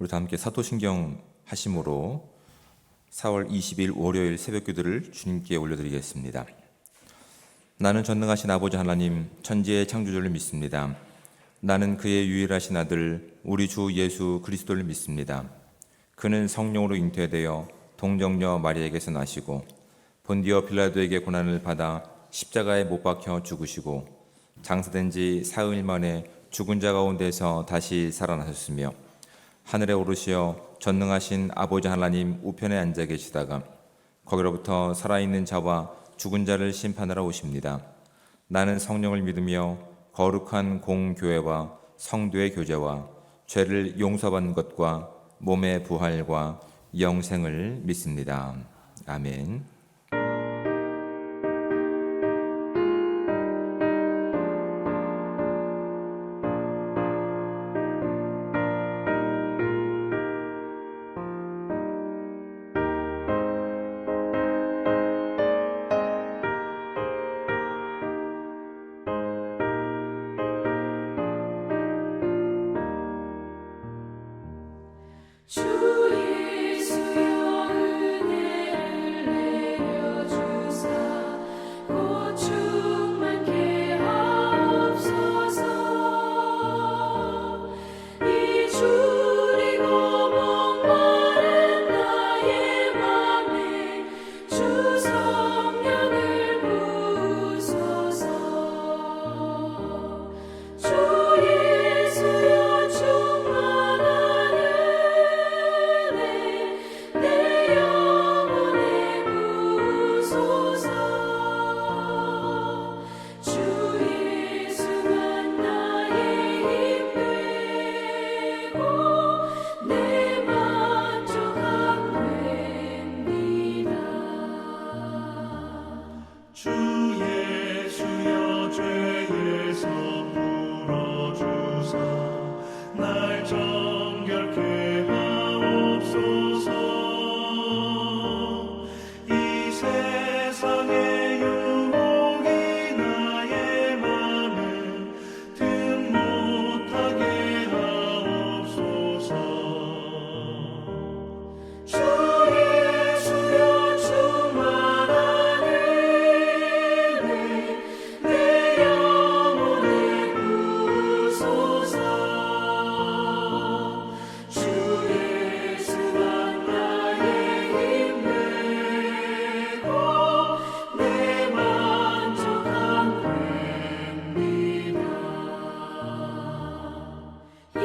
우리 다 함께 사도신경 하심으로 4월 20일 월요일 새벽기도를 주님께 올려드리겠습니다. 나는 전능하신 아버지 하나님 천지의 창조주를 믿습니다. 나는 그의 유일하신 아들 우리 주 예수 그리스도를 믿습니다. 그는 성령으로 잉태되어 동정녀 마리아에게서 나시고 본디오 빌라도에게 고난을 받아 십자가에 못 박혀 죽으시고 장사된 지 사흘 만에 죽은 자 가운데서 다시 살아나셨으며 하늘에 오르시어 전능하신 아버지 하나님 우편에 앉아 계시다가 거기로부터 살아있는 자와 죽은 자를 심판하러 오십니다. 나는 성령을 믿으며 거룩한 공교회와 성도의 교제와 죄를 용서받는 것과 몸의 부활과 영생을 믿습니다. 아멘. 주 예수여 은혜를 내려주사 곧 충만케 하옵소서. 이 주리고 목마른 나의 맘에 주 성령을 부으소서. 주 예수여 충만한 내 영혼에 부으소서. 주 예수가 나의 힘 되고 내 만족함 됩니다. 주 예수여 죄에서 풀어주사 날 정결케 하옵소서. 이 세상의 유혹이 나의 맘을 등 못하게 하옵소서. 주 예수여 충만한 은혜 내 영혼에 부으소서. 주 예수가 나의 힘 되고 내 만족함 됩니다. 옛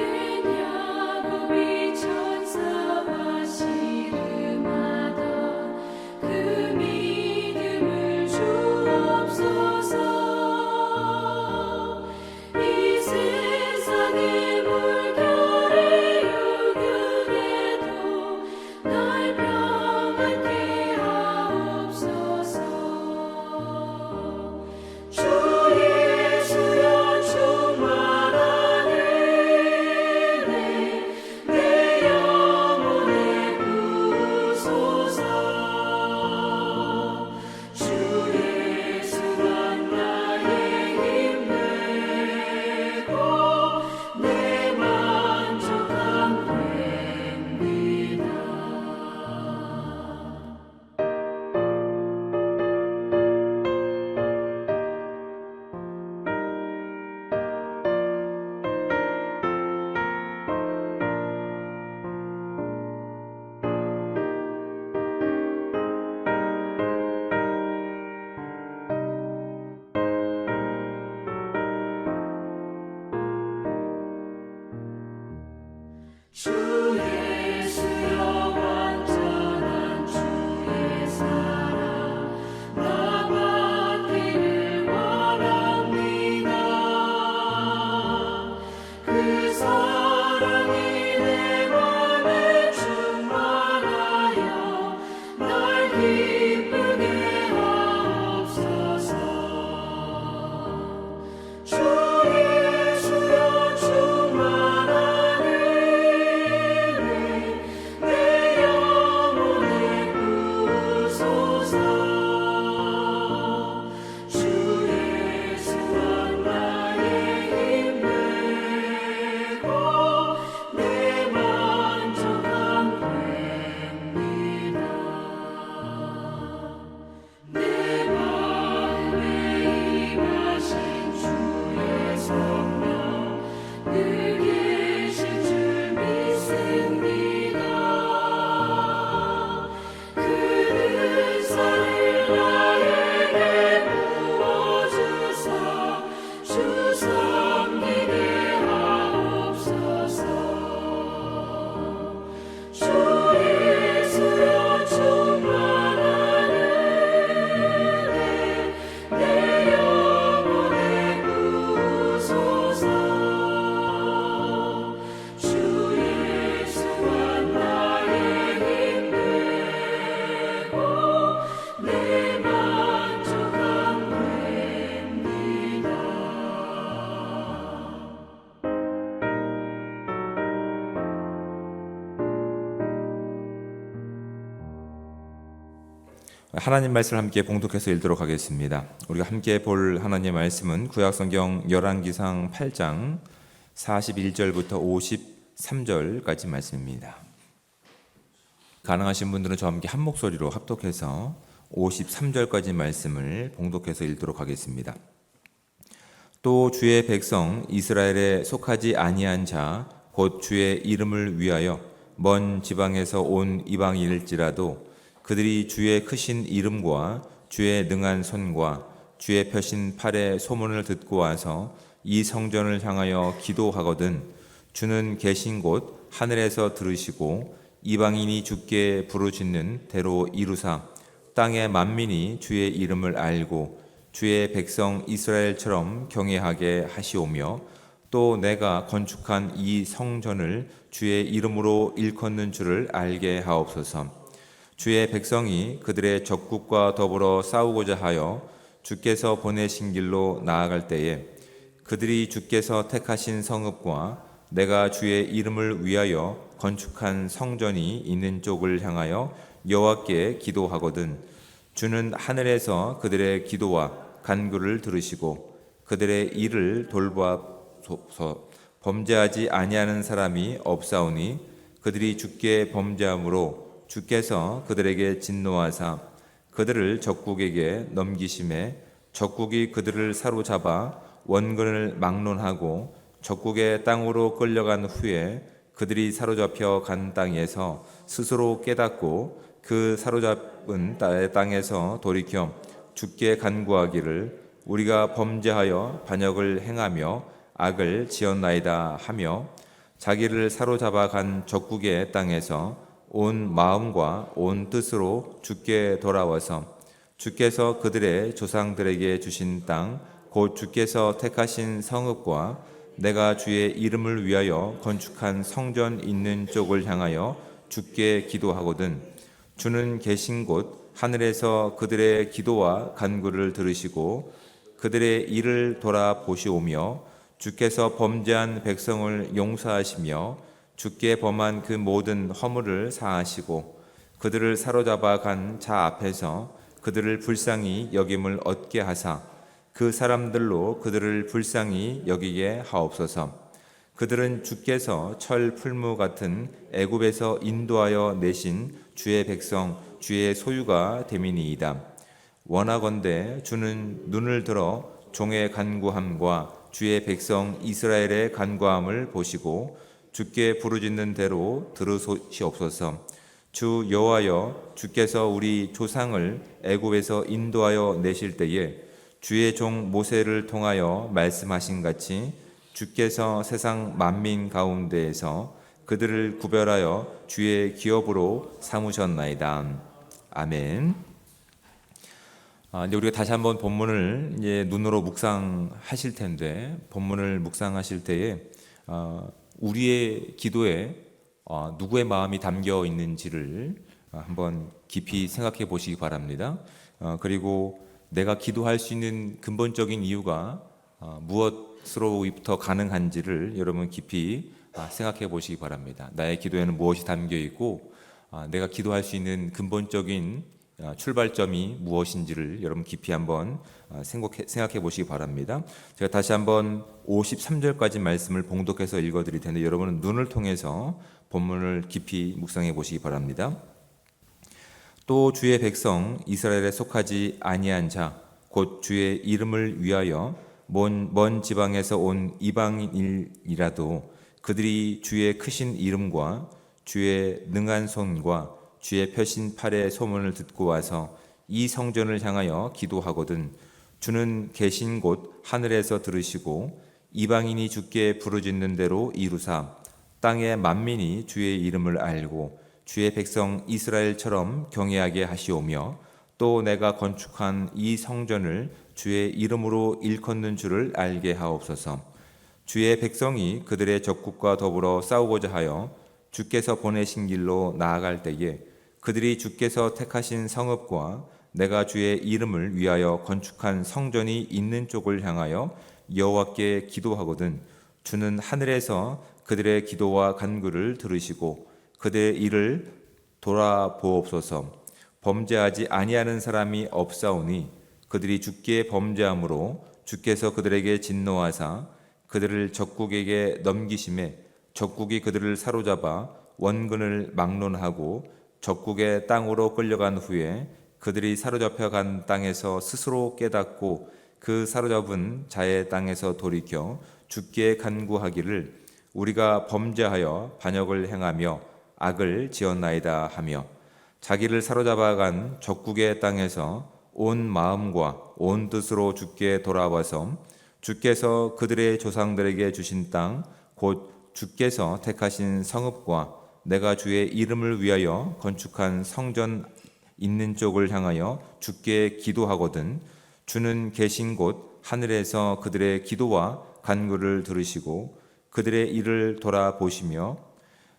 야곱이 천사와 씨름하던 그 믿음을 주옵소서. 이 세상의 물결에 유혹에도 날 평안케 하옵소서. 주 예수여 충만한 은혜 내 영혼에 부으소서. 주 예수가 나의 힘 되고 내 만족함 됩니다. 주 예수여 완전한 주의 사랑 나 받기를 원합니다. 그 사랑이 내 맘에 충만하여 날 기쁘게 하옵소서. 주 예수여 충만한 은혜 하나님 말씀을 함께 봉독해서 읽도록 하겠습니다. 우리가 함께 볼 하나님의 말씀은 구약성경 열왕기상 8장 41절부터 53절까지 말씀입니다. 가능하신 분들은 저와 함께 한 목소리로 합독해서 53절까지 말씀을 봉독해서 읽도록 하겠습니다. 또 주의 백성 이스라엘에 속하지 아니한 자 곧 주의 이름을 위하여 먼 지방에서 온 이방인일지라도 그들이 주의 크신 이름과 주의 능한 손과 주의 펴신 팔의 소문을 듣고 와서 이 성전을 향하여 기도하거든 주는 계신 곳 하늘에서 들으시고 이방인이 주께 부르짖는 대로 이루사 땅의 만민이 주의 이름을 알고 주의 백성 이스라엘처럼 경외하게 하시오며 또 내가 건축한 이 성전을 주의 이름으로 일컫는 줄을 알게 하옵소서. 주의 백성이 그들의 적국과 더불어 싸우고자 하여 주께서 보내신 길로 나아갈 때에 그들이 주께서 택하신 성읍과 내가 주의 이름을 위하여 건축한 성전이 있는 쪽을 향하여 여호와께 기도하거든 주는 하늘에서 그들의 기도와 간구를 들으시고 그들의 일을 돌보소서. 범죄하지 아니하는 사람이 없사오니 그들이 주께 범죄함으로 주께서 그들에게 진노하사 그들을 적국에게 넘기심에 적국이 그들을 사로잡아 원근을 막론하고 적국의 땅으로 끌려간 후에 그들이 사로잡혀 간 땅에서 스스로 깨닫고 그 사로잡은 땅에서 돌이켜 주께 간구하기를 우리가 범죄하여 반역을 행하며 악을 지었나이다 하며 자기를 사로잡아 간 적국의 땅에서 온 마음과 온 뜻으로 주께 돌아와서 주께서 그들의 조상들에게 주신 땅 곧 주께서 택하신 성읍과 내가 주의 이름을 위하여 건축한 성전 있는 쪽을 향하여 주께 기도하거든 주는 계신 곳 하늘에서 그들의 기도와 간구를 들으시고 그들의 일을 돌아보시오며 주께서 범죄한 백성을 용서하시며 주께 범한 그 모든 허물을 사하시고 그들을 사로잡아 간 자 앞에서 그들을 불쌍히 여김을 얻게 하사 그 사람들로 그들을 불쌍히 여기게 하옵소서. 그들은 주께서 철 풀무 같은 애굽에서 인도하여 내신 주의 백성 주의 소유가 됨이니이다. 원하건대 주는 눈을 들어 종의 간구함과 주의 백성 이스라엘의 간구함을 보시고 주께 부르짖는 대로 들으시옵소서. 주 여호와여 주께서 우리 조상을 애굽에서 인도하여 내실 때에 주의 종 모세를 통하여 말씀하신 같이 주께서 세상 만민 가운데에서 그들을 구별하여 주의 기업으로 삼으셨나이다. 아멘. 이제 우리가 다시 한번 본문을 이제 눈으로 묵상하실 텐데 본문을 묵상하실 때에 우리의 기도에 누구의 마음이 담겨 있는지를 한번 깊이 생각해 보시기 바랍니다. 그리고 내가 기도할 수 있는 근본적인 이유가 무엇으로부터 가능한지를 여러분 깊이 생각해 보시기 바랍니다. 나의 기도에는 무엇이 담겨 있고 내가 기도할 수 있는 근본적인 출발점이 무엇인지를 여러분 깊이 한번 생각해 보시기 바랍니다. 제가 다시 한번 53절까지 말씀을 봉독해서 읽어드릴 텐데 여러분은 눈을 통해서 본문을 깊이 묵상해 보시기 바랍니다. 또 주의 백성 이스라엘에 속하지 아니한 자 곧 주의 이름을 위하여 먼 지방에서 온 이방인이라도 그들이 주의 크신 이름과 주의 능한 손과 주의 펴신 팔의 소문을 듣고 와서 이 성전을 향하여 기도하거든 주는 계신 곳 하늘에서 들으시고 이방인이 주께 부르짖는 대로 이루사 땅의 만민이 주의 이름을 알고 주의 백성 이스라엘처럼 경외하게 하시오며 또 내가 건축한 이 성전을 주의 이름으로 일컫는 줄을 알게 하옵소서. 주의 백성이 그들의 적국과 더불어 싸우고자 하여 주께서 보내신 길로 나아갈 때에 그들이 주께서 택하신 성읍과 내가 주의 이름을 위하여 건축한 성전이 있는 쪽을 향하여 여호와께 기도하거든 주는 하늘에서 그들의 기도와 간구를 들으시고 그들의 일을 돌아보옵소서. 범죄하지 아니하는 사람이 없사오니 그들이 주께 범죄함으로 주께서 그들에게 진노하사 그들을 적국에게 넘기심에 적국이 그들을 사로잡아 원근을 막론하고 적국의 땅으로 끌려간 후에 그들이 사로잡혀 간 땅에서 스스로 깨닫고 그 사로잡은 자의 땅에서 돌이켜 주께 간구하기를 우리가 범죄하여 반역을 행하며 악을 지었나이다 하며 자기를 사로잡아간 적국의 땅에서 온 마음과 온 뜻으로 주께 돌아와서 주께서 그들의 조상들에게 주신 땅 곧 주께서 택하신 성읍과 내가 주의 이름을 위하여 건축한 성전 있는 쪽을 향하여 주께 기도하거든 주는 계신 곳 하늘에서 그들의 기도와 간구를 들으시고 그들의 일을 돌아보시며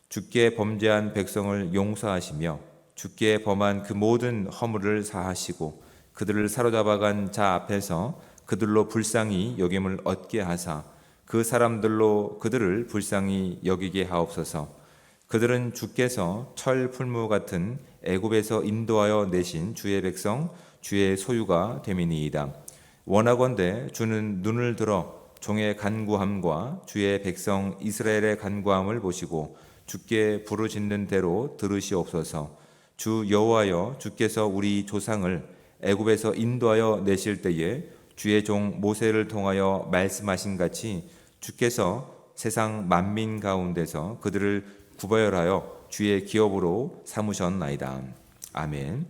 주께 범죄한 백성을 용서하시며 주께 범한 그 모든 허물을 사하시고 그들을 사로잡아간 자 앞에서 그들로 불쌍히 여김을 얻게 하사 그 사람들로 그들을 불쌍히 여기게 하옵소서. 그들은 주께서 철 풀무 같은 애굽에서 인도하여 내신 주의 백성 주의 소유가 됨이니이다. 원하건대 주는 눈을 들어 종의 간구함과 주의 백성 이스라엘의 간구함을 보시고 주께 부르짖는 대로 들으시옵소서. 주 여호와여 주께서 우리 조상을 애굽에서 인도하여 내실 때에 주의 종 모세를 통하여 말씀하신 같이 주께서 세상 만민 가운데서 그들을 구별하여 주의 기업으로 삼으셨나이다. 아멘.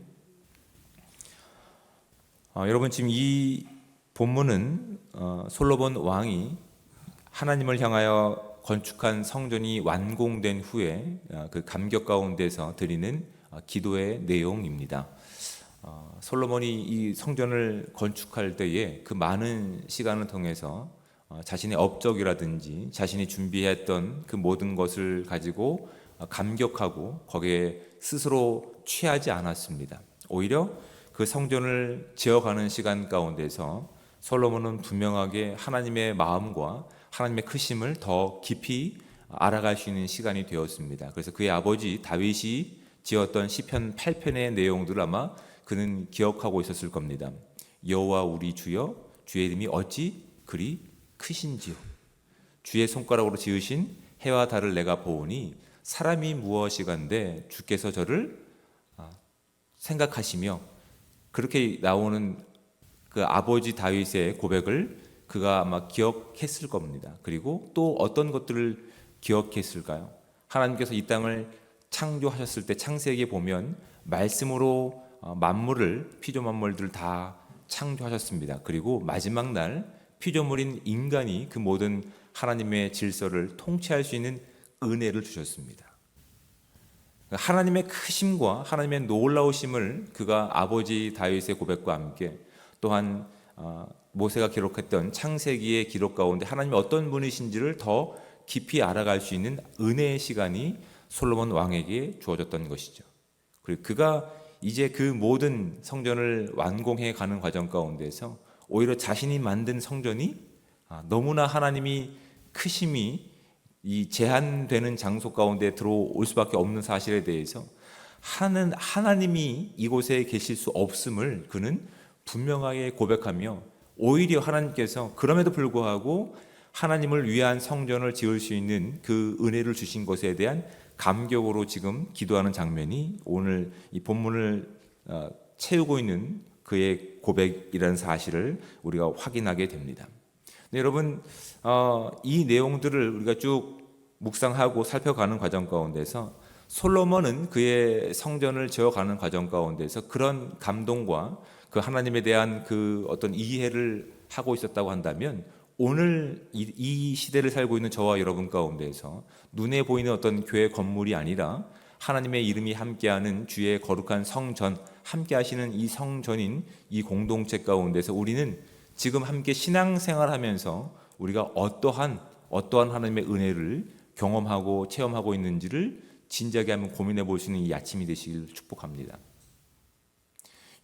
여러분 지금 이 본문은 솔로몬 왕이 하나님을 향하여 건축한 성전이 완공된 후에 그 감격 가운데서 드리는 기도의 내용입니다. 솔로몬이 이 성전을 건축할 때에 그 많은 시간을 통해서 자신의 업적이라든지 자신이 준비했던 그 모든 것을 가지고 감격하고 거기에 스스로 취하지 않았습니다. 오히려 그 성전을 지어가는 시간 가운데서 솔로몬은 분명하게 하나님의 마음과 하나님의 크심을 더 깊이 알아갈 수 있는 시간이 되었습니다. 그래서 그의 아버지 다윗이 지었던 시편 8편의 내용들을 아마 그는 기억하고 있었을 겁니다. 여호와 우리 주여 주의 이름이 어찌 그리 크신지요. 주의 손가락으로 지으신 해와 달을 내가 보오니 사람이 무엇이간데 주께서 저를 생각하시며 그렇게 나오는 그 아버지 다윗의 고백을 그가 아마 기억했을 겁니다. 그리고 또 어떤 것들을 기억했을까요? 하나님께서 이 땅을 창조하셨을 때 창세기에 보면 말씀으로 만물을 피조 만물들을 다 창조하셨습니다. 그리고 마지막 날 피조물인 인간이 그 모든 하나님의 질서를 통치할 수 있는 은혜를 주셨습니다. 하나님의 크심과 하나님의 놀라우심을 그가 아버지 다윗의 고백과 함께 또한 모세가 기록했던 창세기의 기록 가운데 하나님이 어떤 분이신지를 더 깊이 알아갈 수 있는 은혜의 시간이 솔로몬 왕에게 주어졌던 것이죠. 그리고 그가 이제 그 모든 성전을 완공해 가는 과정 가운데서 오히려 자신이 만든 성전이 너무나 하나님이 크심이 이 제한되는 장소 가운데 들어올 수밖에 없는 사실에 대해서 하나님이 이곳에 계실 수 없음을 그는 분명하게 고백하며 오히려 하나님께서 그럼에도 불구하고 하나님을 위한 성전을 지을 수 있는 그 은혜를 주신 것에 대한 감격으로 지금 기도하는 장면이 오늘 이 본문을 채우고 있는 그의 고백이라는 사실을 우리가 확인하게 됩니다. 네, 여러분 이 내용들을 우리가 쭉 묵상하고 살펴가는 과정 가운데서 솔로몬은 그의 성전을 지어가는 과정 가운데서 그런 감동과 그 하나님에 대한 그 어떤 이해를 하고 있었다고 한다면 오늘 이 시대를 살고 있는 저와 여러분 가운데서 눈에 보이는 어떤 교회 건물이 아니라 하나님의 이름이 함께하는 주의 거룩한 성전, 함께하시는 이 성전인 이 공동체 가운데서 우리는 지금 함께 신앙생활하면서 우리가 어떠한 하나님의 은혜를 경험하고 체험하고 있는지를 진지하게 한번 고민해 볼 수 있는 이 아침이 되시길 축복합니다.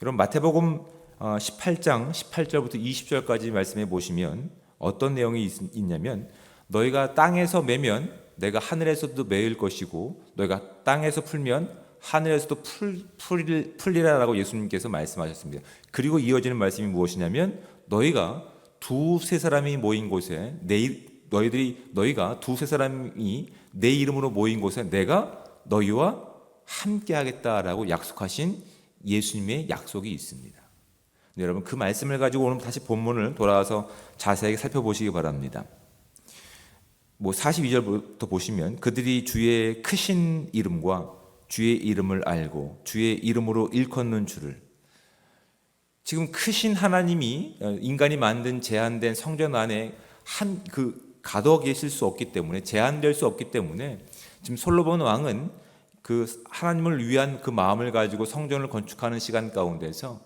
여러분 마태복음 18장 18절부터 20절까지 말씀해 보시면 어떤 내용이 있냐면 너희가 땅에서 매면 내가 하늘에서도 매일 것이고 너희가 땅에서 풀면 하늘에서도 풀리라라고 예수님께서 말씀하셨습니다. 그리고 이어지는 말씀이 무엇이냐면 너희가 두세 사람이 모인 곳에 너희가 두세 사람이 내 이름으로 모인 곳에 내가 너희와 함께 하겠다라고 약속하신 예수님의 약속이 있습니다. 네, 여러분 그 말씀을 가지고 오늘 다시 본문을 돌아와서 자세하게 살펴보시기 바랍니다. 42절부터 보시면 그들이 주의 크신 이름과 주의 이름을 알고 주의 이름으로 일컫는 줄을, 지금 크신 하나님이 인간이 만든 제한된 성전 안에 가둬 계실 수 없기 때문에, 제한될 수 없기 때문에 지금 솔로몬 왕은 그 하나님을 위한 그 마음을 가지고 성전을 건축하는 시간 가운데서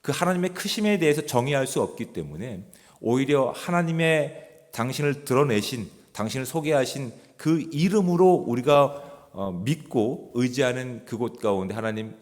그 하나님의 크심에 대해서 정의할 수 없기 때문에 오히려 하나님의 당신을 드러내신, 당신을 소개하신 그 이름으로 우리가 믿고 의지하는 그곳 가운데 하나님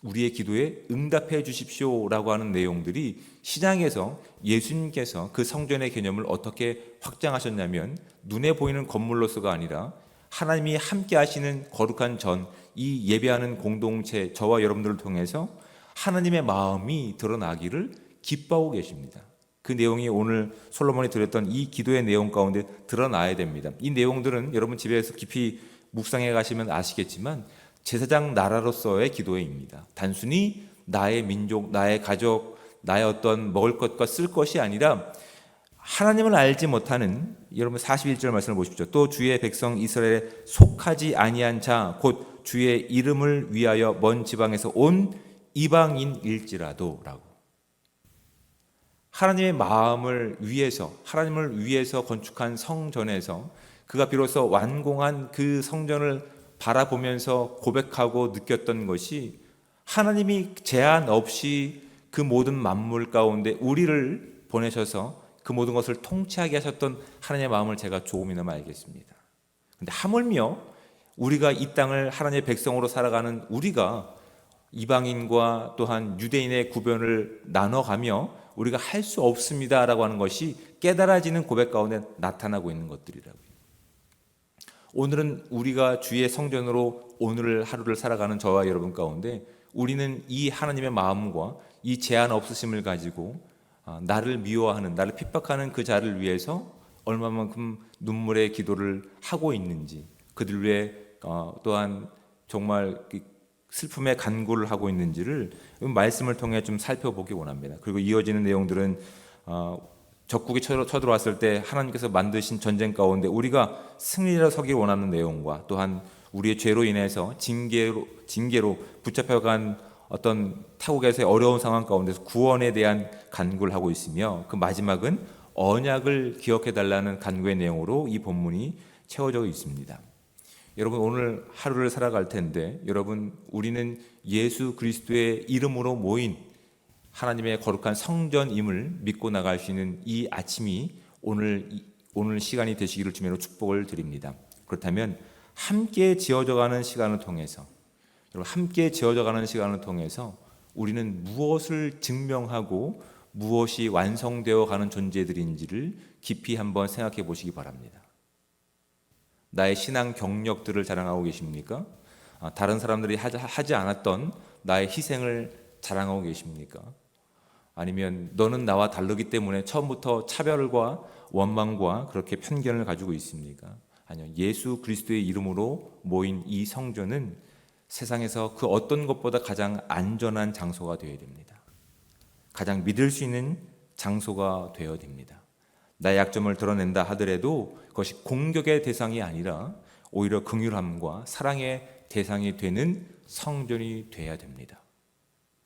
우리의 기도에 응답해 주십시오라고 하는 내용들이 신약에서 예수님께서 그 성전의 개념을 어떻게 확장하셨냐면 눈에 보이는 건물로서가 아니라 하나님이 함께 하시는 거룩한 전, 이 예배하는 공동체, 저와 여러분들을 통해서 하나님의 마음이 드러나기를 기뻐하고 계십니다. 그 내용이 오늘 솔로몬이 드렸던 이 기도의 내용 가운데 드러나야 됩니다. 이 내용들은 여러분 집에서 깊이 묵상해 가시면 아시겠지만 제사장 나라로서의 기도회입니다. 단순히 나의 민족, 나의 가족, 나의 어떤 먹을 것과 쓸 것이 아니라 하나님을 알지 못하는, 여러분 41절 말씀을 보십시오. 또 주의 백성 이스라엘에 속하지 아니한 자 곧 주의 이름을 위하여 먼 지방에서 온 이방인일지라도 라고, 하나님의 마음을 위해서, 하나님을 위해서 건축한 성전에서 그가 비로소 완공한 그 성전을 바라보면서 고백하고 느꼈던 것이 하나님이 제한 없이 그 모든 만물 가운데 우리를 보내셔서 그 모든 것을 통치하게 하셨던 하나님의 마음을 제가 조금이나마 알겠습니다. 그런데 하물며 우리가 이 땅을 하나님의 백성으로 살아가는 우리가 이방인과 또한 유대인의 구별을 나눠가며 우리가 할 수 없습니다라고 하는 것이 깨달아지는 고백 가운데 나타나고 있는 것들이라고요. 오늘은 우리가 주의 성전으로 오늘 하루를 살아가는 저와 여러분 가운데 우리는 이 하나님의 마음과 이 제한 없으심을 가지고 나를 미워하는, 나를 핍박하는 그 자를 위해서 얼마만큼 눈물의 기도를 하고 있는지, 그들 위해 또한 정말 슬픔의 간구를 하고 있는지를 말씀을 통해 좀 살펴보기 원합니다. 그리고 이어지는 내용들은 적국이 쳐들어왔을 때 하나님께서 만드신 전쟁 가운데 우리가 승리로 서길 원하는 내용과 또한 우리의 죄로 인해서 징계로 붙잡혀간 어떤 타국에서의 어려운 상황 가운데서 구원에 대한 간구를 하고 있으며, 그 마지막은 언약을 기억해달라는 간구의 내용으로 이 본문이 채워져 있습니다. 여러분 오늘 하루를 살아갈 텐데, 여러분 우리는 예수 그리스도의 이름으로 모인 하나님의 거룩한 성전임을 믿고 나갈 수 있는 이 아침이 오늘 시간이 되시기를 주님으로 축복을 드립니다. 그렇다면 함께 지어져가는 시간을 통해서, 여러분 함께 지어져가는 시간을 통해서 우리는 무엇을 증명하고 무엇이 완성되어 가는 존재들인지를 깊이 한번 생각해 보시기 바랍니다. 나의 신앙 경력들을 자랑하고 계십니까? 다른 사람들이 하지 않았던 나의 희생을 자랑하고 계십니까? 아니면 너는 나와 다르기 때문에 처음부터 차별과 원망과 그렇게 편견을 가지고 있습니까? 아니요. 예수 그리스도의 이름으로 모인 이 성전은 세상에서 그 어떤 것보다 가장 안전한 장소가 되어야 됩니다. 가장 믿을 수 있는 장소가 되어야 됩니다. 나의 약점을 드러낸다 하더라도 그것이 공격의 대상이 아니라 오히려 긍휼함과 사랑의 대상이 되는 성전이 되어야 됩니다.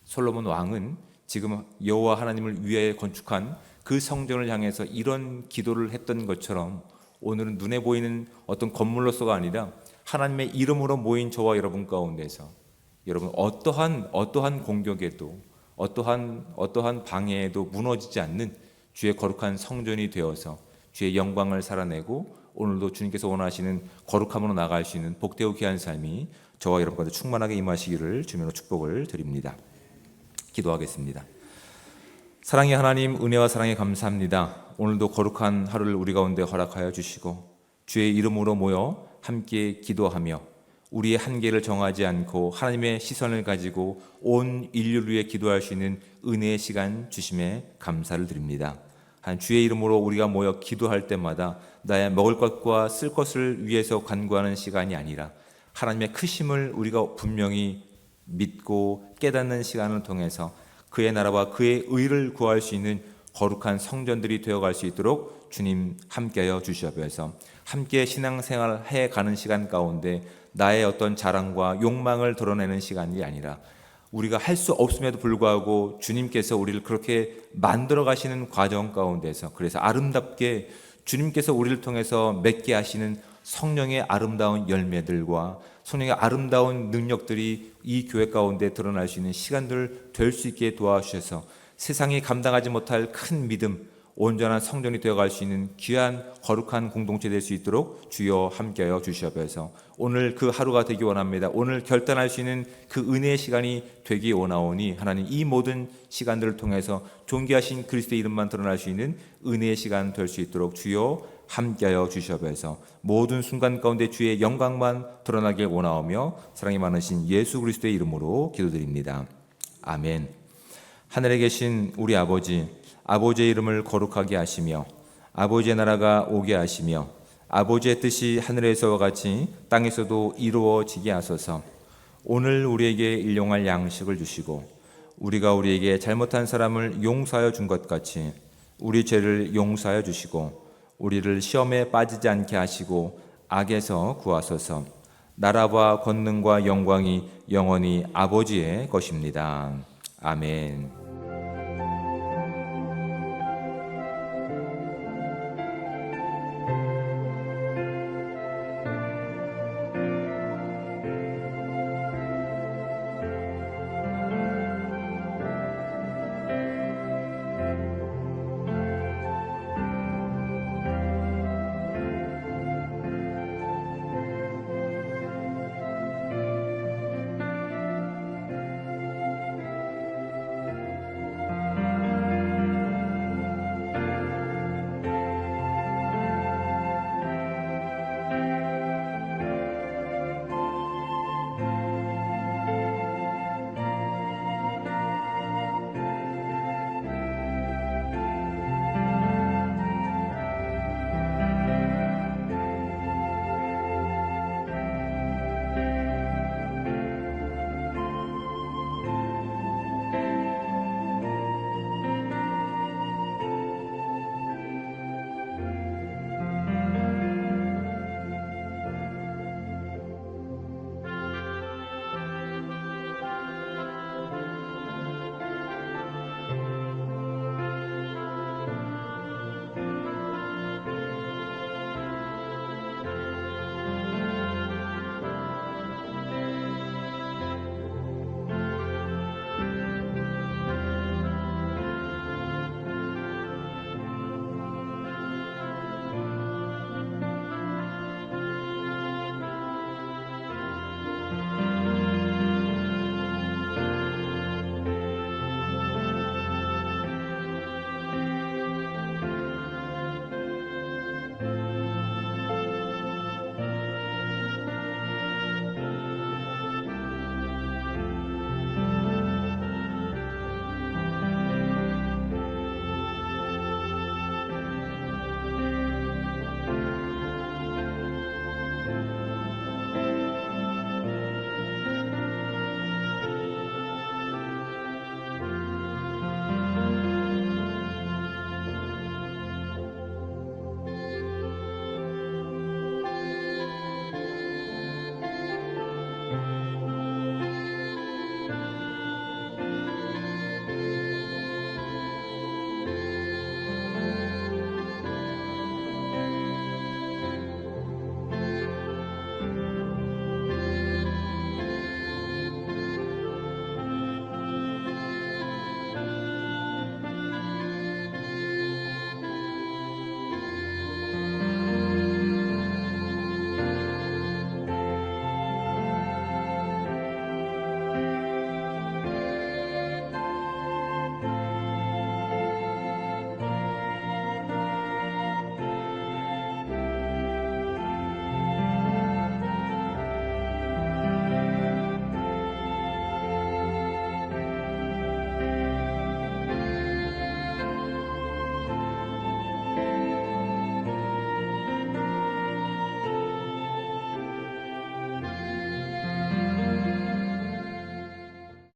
솔로몬 왕은 지금 여호와 하나님을 위해 건축한 그 성전을 향해서 이런 기도를 했던 것처럼 오늘은 눈에 보이는 어떤 건물로서가 아니라 하나님의 이름으로 모인 저와 여러분 가운데서 여러분 어떠한 공격에도 어떠한 방해에도 무너지지 않는 주의 거룩한 성전이 되어서 주의 영광을 살아내고 오늘도 주님께서 원하시는 거룩함으로 나아갈 수 있는 복되고 귀한 삶이 저와 여러분과도 충만하게 임하시기를 주님으로 축복을 드립니다. 기도하겠습니다. 사랑의 하나님, 은혜와 사랑에 감사합니다. 오늘도 거룩한 하루를 우리 가운데 허락하여 주시고 주의 이름으로 모여 함께 기도하며 우리의 한계를 정하지 않고 하나님의 시선을 가지고 온 인류를 위해 기도할 수 있는 은혜의 시간 주심에 감사를 드립니다. 한 주의 이름으로 우리가 모여 기도할 때마다 나의 먹을 것과 쓸 것을 위해서 간구하는 시간이 아니라 하나님의 크심을 우리가 분명히 믿고 깨닫는 시간을 통해서 그의 나라와 그의 의를 구할 수 있는 거룩한 성전들이 되어갈 수 있도록 주님 함께하여 주시옵소서. 함께 신앙생활을 해가는 시간 가운데 나의 어떤 자랑과 욕망을 드러내는 시간이 아니라 우리가 할 수 없음에도 불구하고 주님께서 우리를 그렇게 만들어 가시는 과정 가운데서, 그래서 아름답게 주님께서 우리를 통해서 맺게 하시는 성령의 아름다운 열매들과 성령의 아름다운 능력들이 이 교회 가운데 드러날 수 있는 시간들 될 수 있게 도와주셔서 세상이 감당하지 못할 큰 믿음, 온전한 성전이 되어갈 수 있는 귀한 거룩한 공동체 될 수 있도록 주여 함께하여 주시옵소서. 오늘 그 하루가 되기 원합니다. 오늘 결단할 수 있는 그 은혜의 시간이 되기 원하오니 하나님 이 모든 시간들을 통해서 존귀하신 그리스도의 이름만 드러날 수 있는 은혜의 시간 될 수 있도록 주여 함께하여 주시옵소서. 모든 순간 가운데 주의 영광만 드러나길 원하오며 사랑이 많으신 예수 그리스도의 이름으로 기도드립니다. 아멘. 하늘에 계신 우리 아버지, 아버지의 이름을 거룩하게 하시며 아버지의 나라가 오게 하시며 아버지의 뜻이 하늘에서와 같이 땅에서도 이루어지게 하소서. 오늘 우리에게 일용할 양식을 주시고 우리가 우리에게 잘못한 사람을 용서하여 준 것 같이 우리 죄를 용서하여 주시고 우리를 시험에 빠지지 않게 하시고 악에서 구하소서. 나라와 권능과 영광이 영원히 아버지의 것입니다. 아멘.